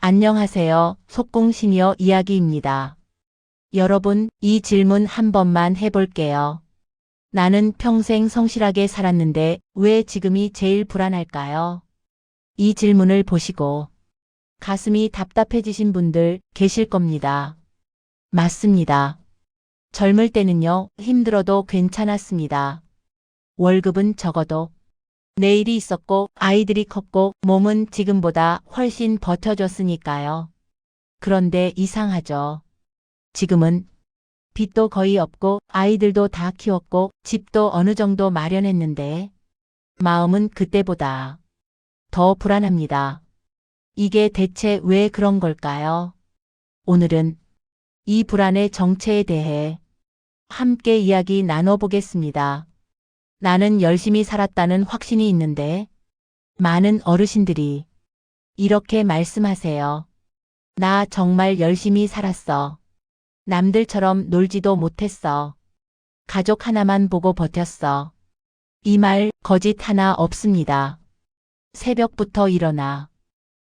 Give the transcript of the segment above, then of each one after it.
안녕하세요. 속궁시니어 이야기입니다. 여러분, 이 질문 한 번만 해볼게요. 나는 평생 성실하게 살았는데 왜 지금이 제일 불안할까요? 이 질문을 보시고 가슴이 답답해지신 분들 계실 겁니다. 맞습니다. 젊을 때는요, 힘들어도 괜찮았습니다. 월급은 적어도 내일이 있었고 아이들이 컸고 몸은 지금보다 훨씬 버텨줬으니까요. 그런데 이상하죠. 지금은 빚도 거의 없고 아이들도 다 키웠고 집도 어느 정도 마련했는데 마음은 그때보다 더 불안합니다. 이게 대체 왜 그런 걸까요? 오늘은 이 불안의 정체에 대해 함께 이야기 나눠보겠습니다. 나는 열심히 살았다는 확신이 있는데 많은 어르신들이 이렇게 말씀하세요. 나 정말 열심히 살았어. 남들처럼 놀지도 못했어. 가족 하나만 보고 버텼어. 이 말 거짓 하나 없습니다. 새벽부터 일어나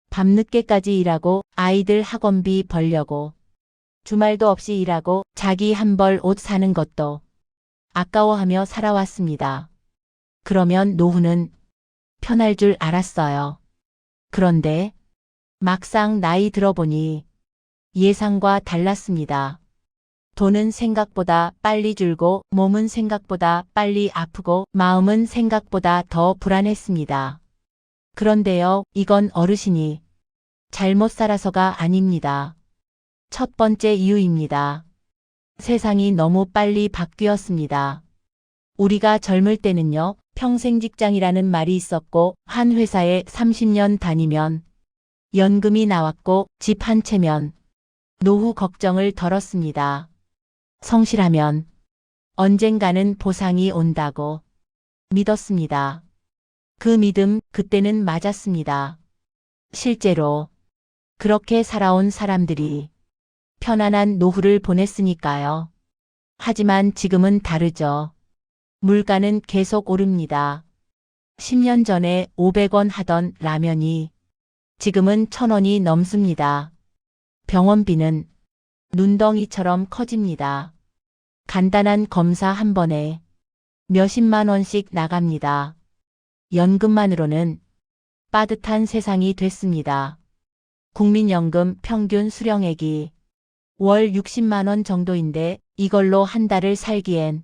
밤늦게까지 일하고 아이들 학원비 벌려고 주말도 없이 일하고 자기 한 벌 옷 사는 것도 아까워하며 살아왔습니다. 그러면 노후는 편할 줄 알았어요. 그런데 막상 나이 들어보니 예상과 달랐습니다. 돈은 생각보다 빨리 줄고 몸은 생각보다 빨리 아프고 마음은 생각보다 더 불안했습니다. 그런데요, 이건 어르신이 잘못 살아서가 아닙니다. 첫 번째 이유입니다. 세상이 너무 빨리 바뀌었습니다. 우리가 젊을 때는요, 평생 직장이라는 말이 있었고 한 회사에 30년 다니면 연금이 나왔고 집 한 채면 노후 걱정을 덜었습니다. 성실하면 언젠가는 보상이 온다고 믿었습니다. 그 믿음 그때는 맞았습니다. 실제로 그렇게 살아온 사람들이 편안한 노후를 보냈으니까요. 하지만 지금은 다르죠. 물가는 계속 오릅니다. 10년 전에 500원 하던 라면이 지금은 1000원이 넘습니다. 병원비는 눈덩이처럼 커집니다. 간단한 검사 한 번에 몇십만 원씩 나갑니다. 연금만으로는 빠듯한 세상이 됐습니다. 국민연금 평균 수령액이 월 60만 원 정도인데 이걸로 한 달을 살기엔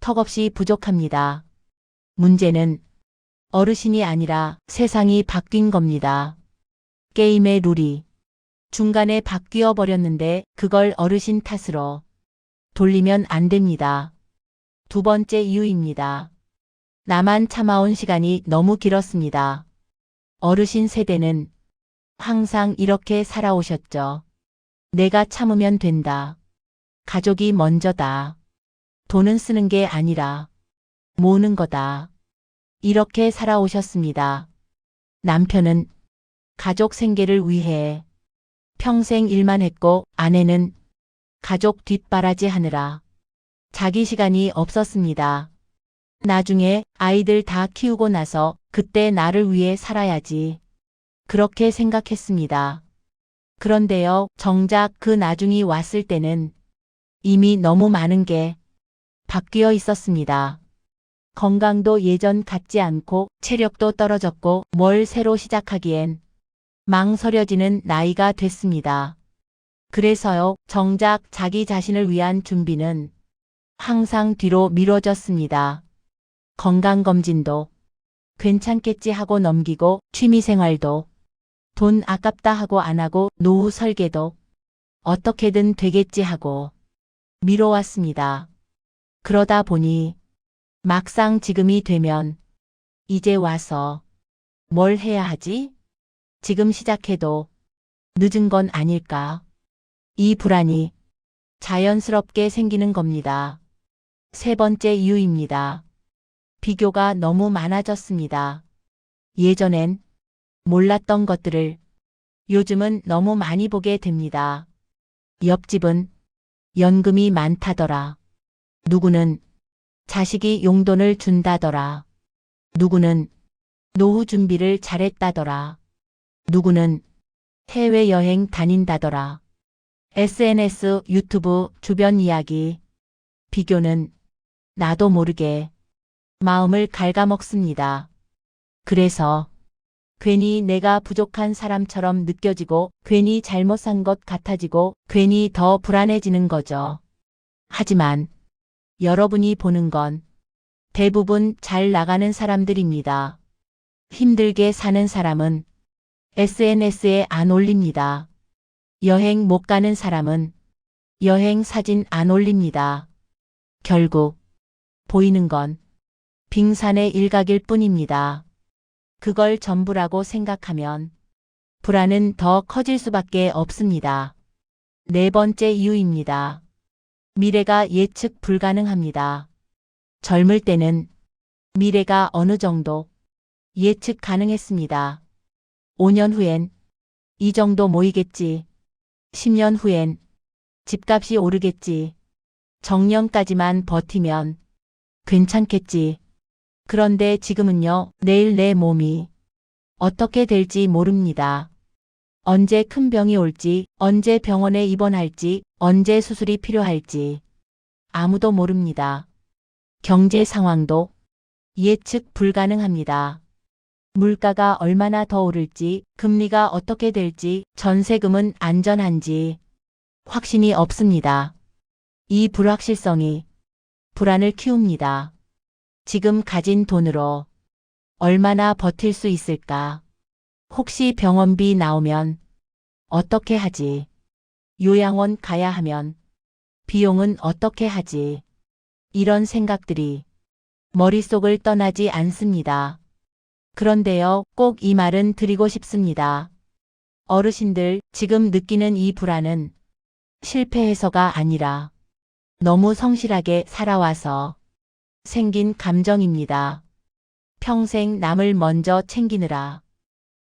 턱없이 부족합니다. 문제는 어르신이 아니라 세상이 바뀐 겁니다. 게임의 룰이 중간에 바뀌어 버렸는데 그걸 어르신 탓으로 돌리면 안 됩니다. 두 번째 이유입니다. 나만 참아온 시간이 너무 길었습니다. 어르신 세대는 항상 이렇게 살아오셨죠. 내가 참으면 된다. 가족이 먼저다. 돈은 쓰는 게 아니라 모으는 거다. 이렇게 살아오셨습니다. 남편은 가족 생계를 위해 평생 일만 했고 아내는 가족 뒷바라지 하느라 자기 시간이 없었습니다. 나중에 아이들 다 키우고 나서 그때 나를 위해 살아야지. 그렇게 생각했습니다. 그런데요, 정작 그 나중이 왔을 때는 이미 너무 많은 게 바뀌어 있었습니다. 건강도 예전 같지 않고 체력도 떨어졌고 뭘 새로 시작하기엔 망설여지는 나이가 됐습니다. 그래서요, 정작 자기 자신을 위한 준비는 항상 뒤로 미뤄졌습니다. 건강검진도 괜찮겠지 하고 넘기고 취미생활도 돈 아깝다 하고 안 하고 노후 설계도 어떻게든 되겠지 하고 미뤄왔습니다. 그러다 보니 막상 지금이 되면 이제 와서 뭘 해야 하지? 지금 시작해도 늦은 건 아닐까? 이 불안이 자연스럽게 생기는 겁니다. 세 번째 이유입니다. 비교가 너무 많아졌습니다. 예전엔 몰랐던 것들을 요즘은 너무 많이 보게 됩니다. 옆집은 연금이 많다더라. 누구는 자식이 용돈을 준다더라. 누구는 노후 준비를 잘했다더라. 누구는 해외여행 다닌다더라. SNS, 유튜브, 주변 이야기. 비교는 나도 모르게 마음을 갉아먹습니다. 그래서 괜히 내가 부족한 사람처럼 느껴지고 괜히 잘못 산 것 같아지고 괜히 더 불안해지는 거죠. 하지만 여러분이 보는 건 대부분 잘 나가는 사람들입니다. 힘들게 사는 사람은 SNS에 안 올립니다. 여행 못 가는 사람은 여행 사진 안 올립니다. 결국 보이는 건 빙산의 일각일 뿐입니다. 그걸 전부라고 생각하면 불안은 더 커질 수밖에 없습니다. 네 번째 이유입니다. 미래가 예측 불가능합니다. 젊을 때는 미래가 어느 정도 예측 가능했습니다. 5년 후엔 이 정도 모이겠지. 10년 후엔 집값이 오르겠지. 정년까지만 버티면 괜찮겠지. 그런데 지금은요, 내일 내 몸이 어떻게 될지 모릅니다. 언제 큰 병이 올지, 언제 병원에 입원할지, 언제 수술이 필요할지 아무도 모릅니다. 경제 상황도 예측 불가능합니다. 물가가 얼마나 더 오를지, 금리가 어떻게 될지, 전세금은 안전한지 확신이 없습니다. 이 불확실성이 불안을 키웁니다. 지금 가진 돈으로 얼마나 버틸 수 있을까? 혹시 병원비 나오면 어떻게 하지? 요양원 가야 하면 비용은 어떻게 하지? 이런 생각들이 머릿속을 떠나지 않습니다. 그런데요, 꼭 이 말은 드리고 싶습니다. 어르신들, 지금 느끼는 이 불안은 실패해서가 아니라 너무 성실하게 살아와서 생긴 감정입니다. 평생 남을 먼저 챙기느라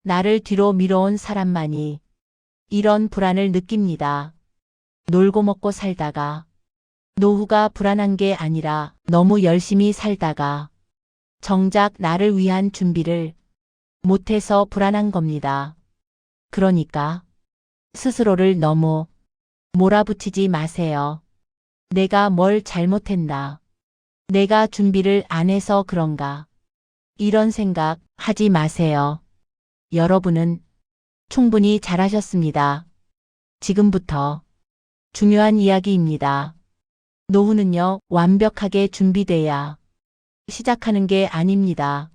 나를 뒤로 밀어온 사람만이 이런 불안을 느낍니다. 놀고 먹고 살다가 노후가 불안한 게 아니라 너무 열심히 살다가 정작 나를 위한 준비를 못해서 불안한 겁니다. 그러니까 스스로를 너무 몰아붙이지 마세요. 내가 뭘 잘못했나? 내가 준비를 안 해서 그런가? 이런 생각 하지 마세요. 여러분은 충분히 잘하셨습니다. 지금부터 중요한 이야기입니다. 노후는요, 완벽하게 준비돼야 시작하는 게 아닙니다.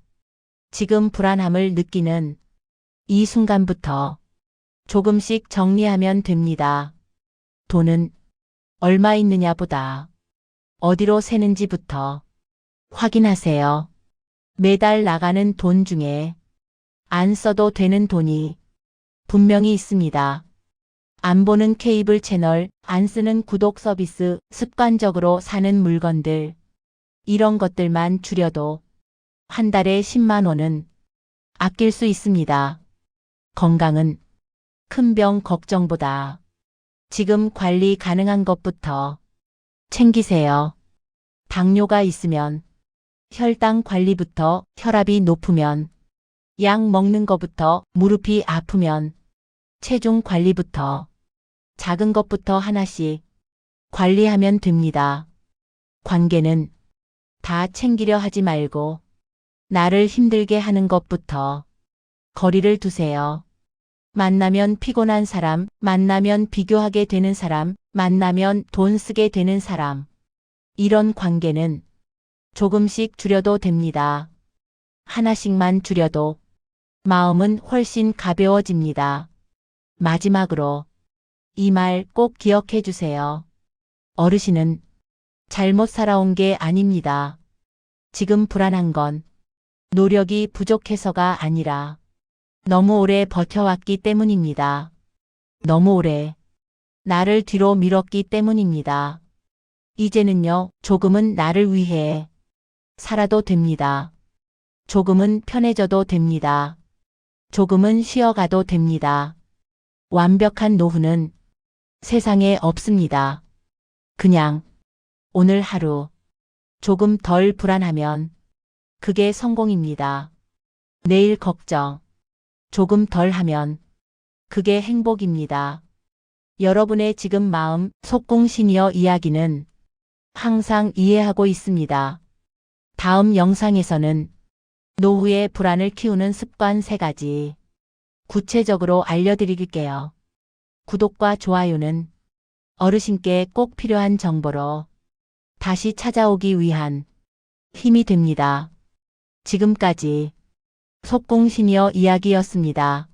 지금 불안함을 느끼는 이 순간부터 조금씩 정리하면 됩니다. 돈은 얼마 있느냐보다 어디로 새는지부터 확인하세요. 매달 나가는 돈 중에 안 써도 되는 돈이 분명히 있습니다. 안 보는 케이블 채널, 안 쓰는 구독 서비스, 습관적으로 사는 물건들, 이런 것들만 줄여도 한 달에 10만 원은 아낄 수 있습니다. 건강은 큰 병 걱정보다 지금 관리 가능한 것부터 챙기세요. 당뇨가 있으면 혈당 관리부터, 혈압이 높으면 약 먹는 것부터, 무릎이 아프면 체중 관리부터 작은 것부터 하나씩 관리하면 됩니다. 관계는 다 챙기려 하지 말고 나를 힘들게 하는 것부터 거리를 두세요. 만나면 피곤한 사람, 만나면 비교하게 되는 사람, 만나면 돈 쓰게 되는 사람. 이런 관계는 조금씩 줄여도 됩니다. 하나씩만 줄여도 마음은 훨씬 가벼워집니다. 마지막으로 이 말 꼭 기억해 주세요. 어르신은 잘못 살아온 게 아닙니다. 지금 불안한 건 노력이 부족해서가 아니라 너무 오래 버텨왔기 때문입니다. 너무 오래 나를 뒤로 밀었기 때문입니다. 이제는요, 조금은 나를 위해 살아도 됩니다. 조금은 편해져도 됩니다. 조금은 쉬어가도 됩니다. 완벽한 노후는 세상에 없습니다. 그냥 오늘 하루 조금 덜 불안하면 그게 성공입니다. 내일 걱정 조금 덜 하면 그게 행복입니다. 여러분의 지금 마음, 속공 시니어 이야기는 항상 이해하고 있습니다. 다음 영상에서는 노후의 불안을 키우는 습관 3가지 구체적으로 알려드릴게요. 구독과 좋아요는 어르신께 꼭 필요한 정보로 다시 찾아오기 위한 힘이 됩니다. 지금까지 속공 시니어 이야기였습니다.